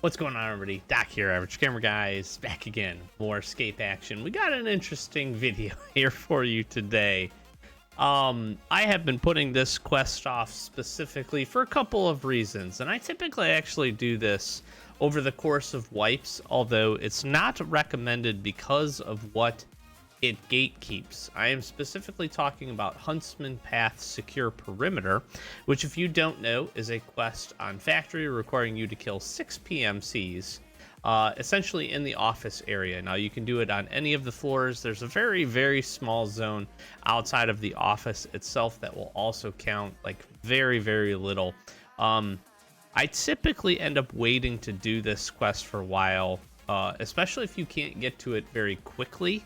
What's going on, everybody? Doc here, Average Gamer Guys, back again. More escape action. We got an interesting video here for you today. I have been putting this quest off specifically for a couple of reasons, and I typically actually do this over the course of wipes, although it's not recommended because of what it gatekeeps. I am specifically talking about Huntsman Path Secure Perimeter, which, if you don't know, is a quest on Factory requiring you to kill 6 PMCs, essentially in the office area. Now, you can do it on any of the floors. There's a very, very small zone outside of the office itself that will also count, like very, very little. I typically end up waiting to do this quest for a while, especially if you can't get to it very quickly.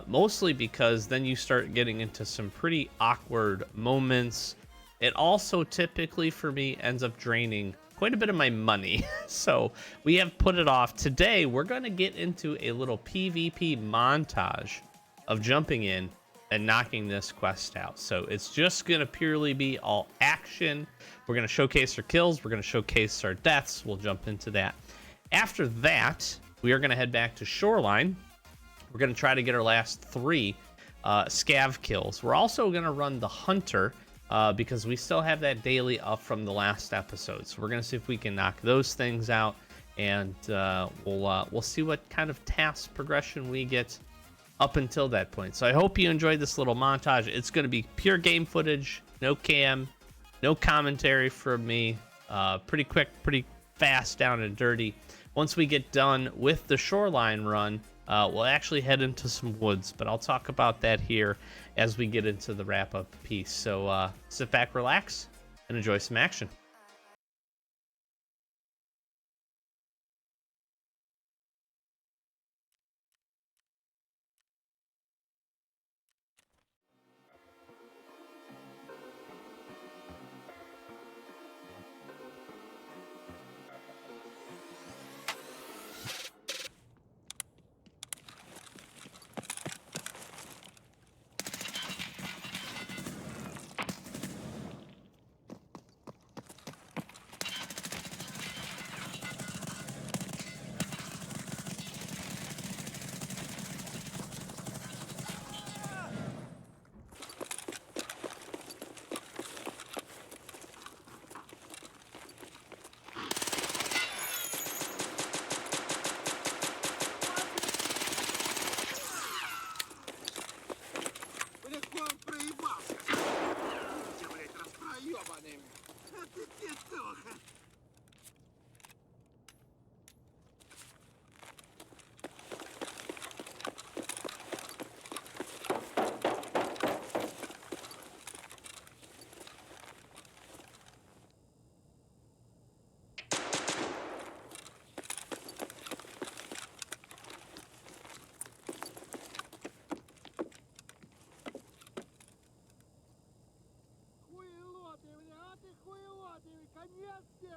Mostly because then you start getting into some pretty awkward moments. It also typically, for me, ends up draining quite a bit of my money. So we have put it off. Today, we're going to get into a little PvP montage of jumping in and knocking this quest out. So it's just going to purely be all action. We're going to showcase our kills. We're going to showcase our deaths. We'll jump into that. After that, we are going to head back to Shoreline. We're going to try to get our last 3 scav kills. We're also going to run the Hunter because we still have that daily up from the last episode. So we're going to see if we can knock those things out, and we'll see what kind of task progression we get up until that point. So I hope you enjoyed this little montage. It's going to be pure game footage, no cam, no commentary from me. Pretty quick, pretty fast, down and dirty. Once we get done with the Shoreline run, we'll actually head into some woods, but I'll talk about that here as we get into the wrap-up piece. So sit back, relax, and enjoy some action. Конец тебе!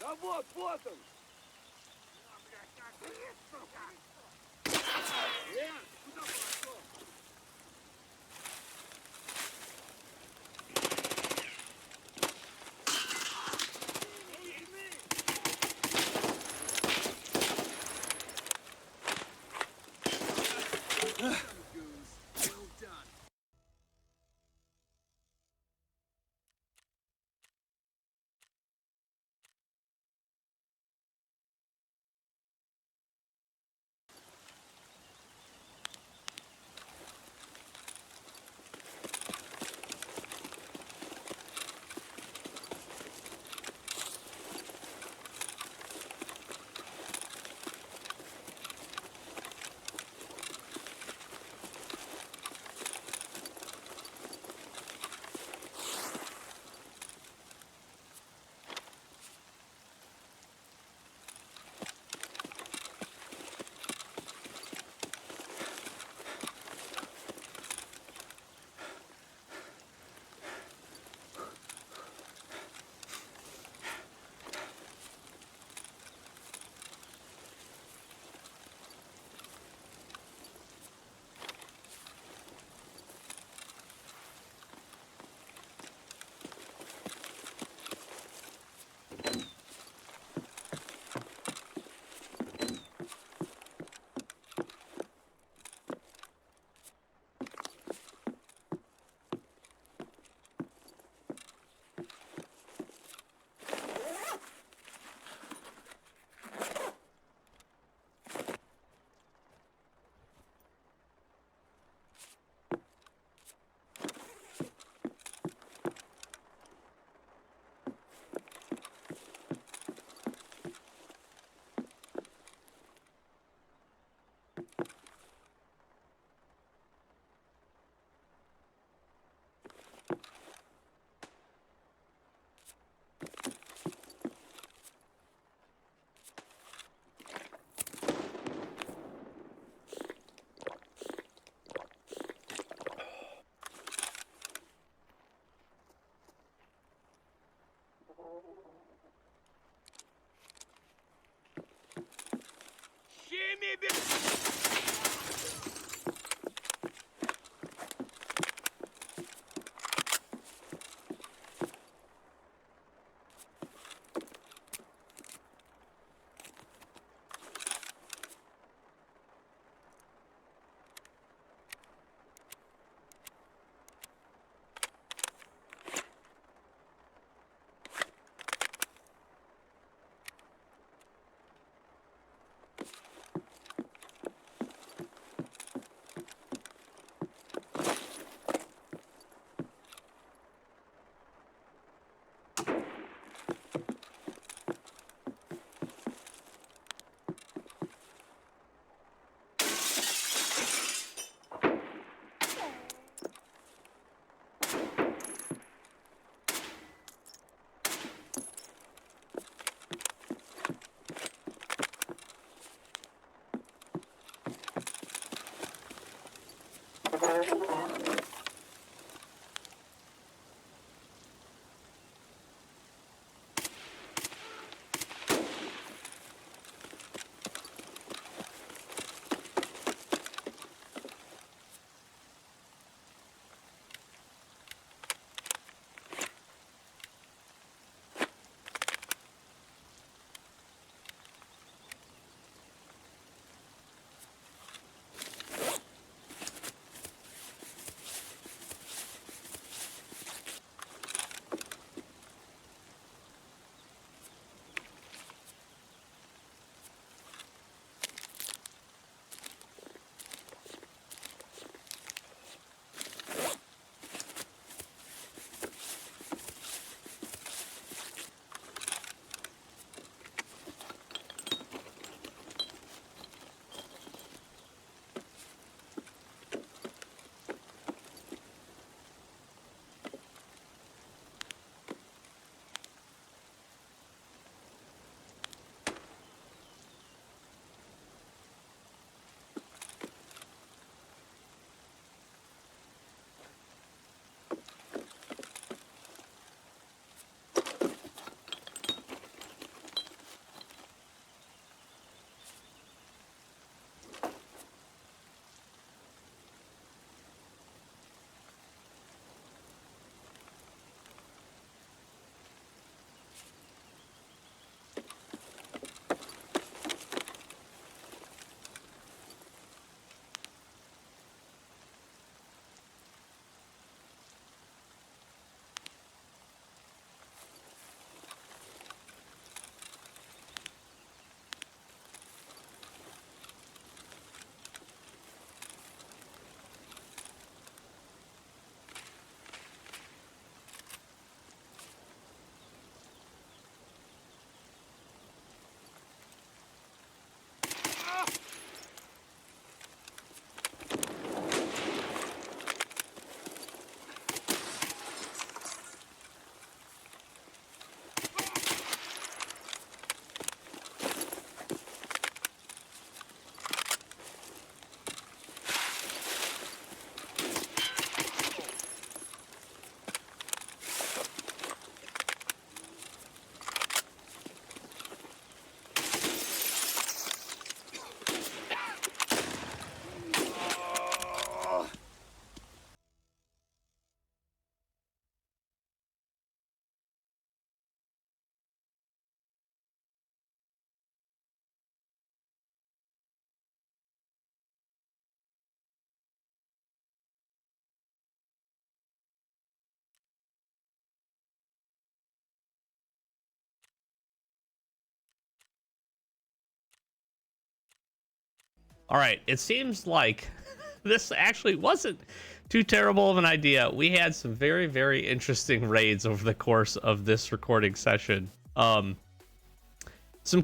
Да вот он! Куда пошел? Well done. All right, it seems like this actually wasn't too terrible of an idea. We had some very, very interesting raids over the course of this recording session. Some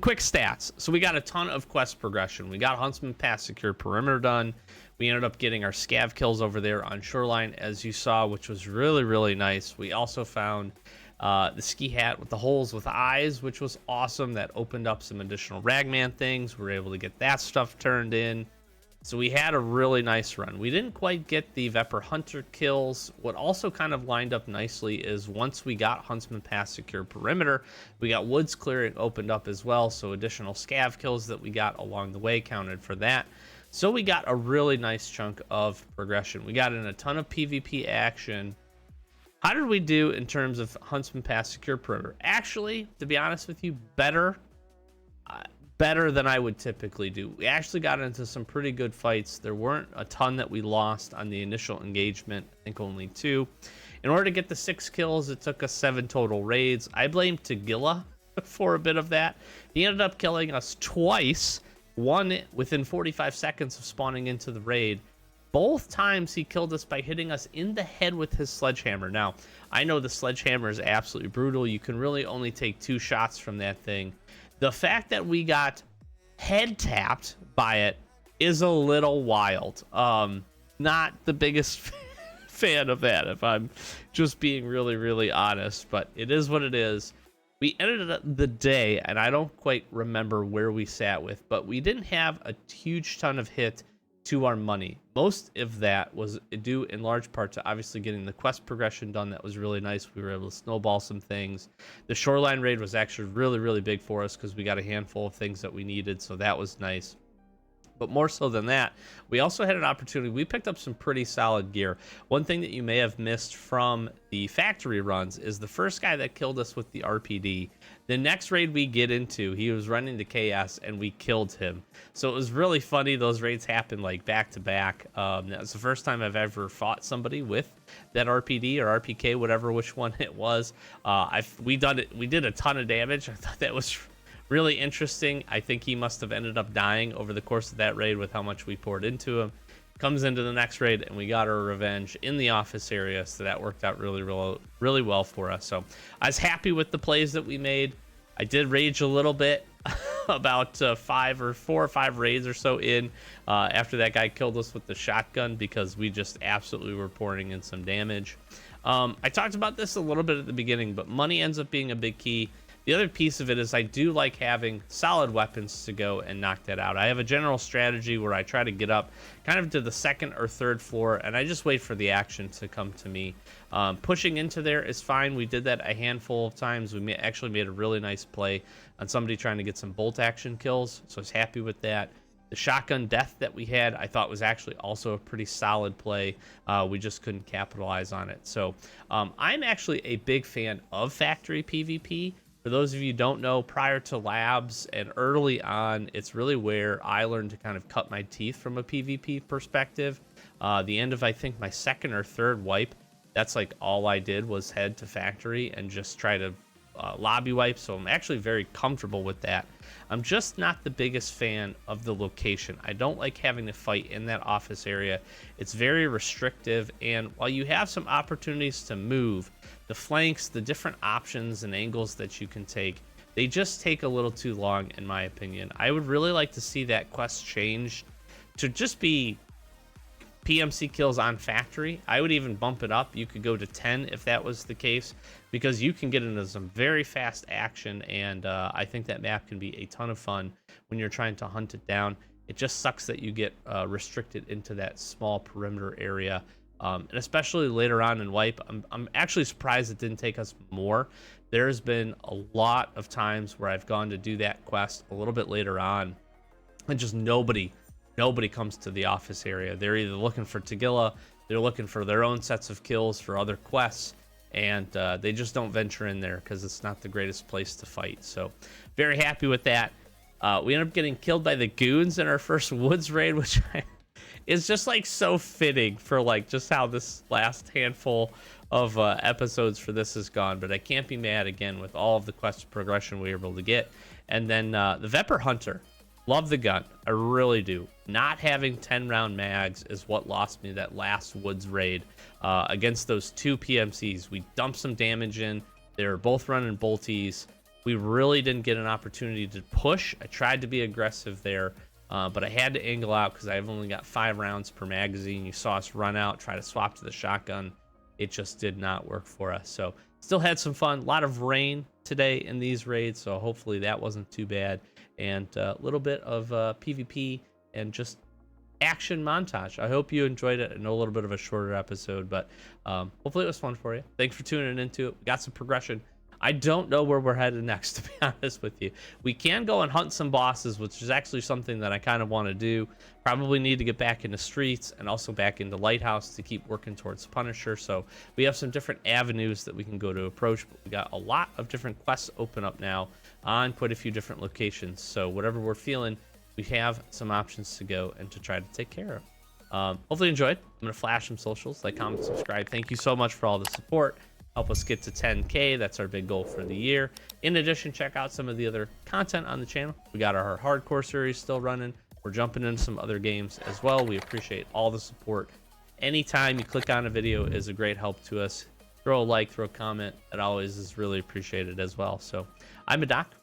quick stats. So we got a ton of quest progression. We got Huntsman Pass Secure Perimeter done. We ended up getting our scav kills over there on Shoreline, as you saw, which was really, really nice. We also found the ski hat with the holes with eyes, which was awesome. That opened up some additional Ragman things. We were able to get that stuff turned in. So we had a really nice run. We didn't quite get the Vepr Hunter kills. What also kind of lined up nicely is once we got Huntsman Pass secure perimeter, we got woods clearing opened up as well. So additional scav kills that we got along the way counted for that. So we got a really nice chunk of progression. We got in a ton of PvP action. How did we do in terms of Huntsman Pass secure perimeter? Actually, to be honest with you, better than I would typically do. We actually got into some pretty good fights. There weren't a ton that we lost on the initial engagement. I think only 2. In order to get the 6 kills, it took us 7 total raids. I blame Tagilla for a bit of that. He ended up killing us twice, one within 45 seconds of spawning into the raid. Both times he killed us by hitting us in the head with his sledgehammer. Now, I know the sledgehammer is absolutely brutal. You can really only take 2 shots from that thing. The fact that we got head tapped by it is a little wild. Not the biggest fan of that, if I'm just being really, really honest, but it is what it is. We ended the day, and I don't quite remember where we sat with, but we didn't have a huge ton of hit to our money. Most of that was due in large part to obviously getting the quest progression done. That was really nice. We were able to snowball some things. The shoreline raid was actually really, really big for us because we got a handful of things that we needed, so that was nice. But more so than that, we also had an opportunity. We picked up some pretty solid gear. One thing that you may have missed from the factory runs is the first guy that killed us with the RPD. The next raid we get into, he was running to chaos and we killed him. So it was really funny. Those raids happened like back to back. That was the first time I've ever fought somebody with that RPD or RPK, whatever which one it was. We did a ton of damage. I thought that was really interesting. I think he must have ended up dying over the course of that raid with how much we poured into him. Comes into the next raid and we got our revenge in the office area, so that worked out really, really, really well for us. So I was happy with the plays that we made. I did rage a little bit about 4 or 5 raids or so in after that guy killed us with the shotgun because we just absolutely were pouring in some damage. I talked about this a little bit at the beginning, but money ends up being a big key. The other piece of it is I do like having solid weapons to go and knock that out. I have a general strategy where I try to get up kind of to the 2nd or 3rd floor, and I just wait for the action to come to me. Pushing into there is fine. We did that a handful of times. We actually made a really nice play on somebody trying to get some bolt action kills, so I was happy with that. The shotgun death that we had, I thought was actually also a pretty solid play. We just couldn't capitalize on it. So I'm actually a big fan of factory PvP. For those of you who don't know, prior to labs and early on, it's really where I learned to kind of cut my teeth from a PvP perspective. The end of, I think, my 2nd or 3rd wipe, that's like all I did was head to factory and just try to lobby wipe. So I'm actually very comfortable with that. I'm just not the biggest fan of the location. I don't like having to fight in that office area. It's very restrictive, and while you have some opportunities to move, the flanks, the different options and angles that you can take, they just take a little too long, in my opinion. I would really like to see that quest changed to just be PMC kills on factory. I would even bump it up. You could go to 10 if that was the case, because you can get into some very fast action, and I think that map can be a ton of fun when you're trying to hunt it down. It just sucks that you get restricted into that small perimeter area, and especially later on in wipe. I'm actually surprised it didn't take us more. There's been a lot of times where I've gone to do that quest a little bit later on, and just nobody comes to the office area. They're either looking for Tagilla, they're looking for their own sets of kills for other quests, and they just don't venture in there because it's not the greatest place to fight. So very happy with that. We ended up getting killed by the goons in our first woods raid, which is just like so fitting for like just how this last handful of episodes for this has gone. But I can't be mad again with all of the quest progression we were able to get. And then the Vepr Hunter. Love the gun. I really do. Not having 10-round mags is what lost me that last woods raid against those 2 PMCs. We dumped some damage in. They were both running bolties. We really didn't get an opportunity to push. I tried to be aggressive there, but I had to angle out because I've only got 5 rounds per magazine. You saw us run out, try to swap to the shotgun. It just did not work for us. So still had some fun. A lot of rain today in these raids, so hopefully that wasn't too bad. And a little bit of PvP and just action montage. I hope you enjoyed it. I know a little bit of a shorter episode, but hopefully it was fun for you. Thanks for tuning into it. We got some progression. I don't know where we're headed next, to be honest with you. We can go and hunt some bosses, which is actually something that I kind of want to do. Probably need to get back into streets and also back into Lighthouse to keep working towards Punisher. So we have some different avenues that we can go to approach, but we got a lot of different quests open up now on quite a few different locations. So whatever we're feeling, we have some options to go and to try to take care of. Hopefully you enjoyed. I'm going to flash some socials, like, comment, subscribe. Thank you so much for all the support. Help us get to 10K. That's our big goal for the year. In addition, check out some of the other content on the channel. We got our hardcore series still running. We're jumping into some other games as well. We appreciate all the support. Anytime you click on a video is a great help to us. Throw a like, throw a comment. It always is really appreciated as well. So I'm a Doc.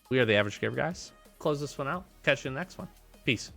We are the Average Gamer Guys. Close this one out. Catch you in the next one. Peace.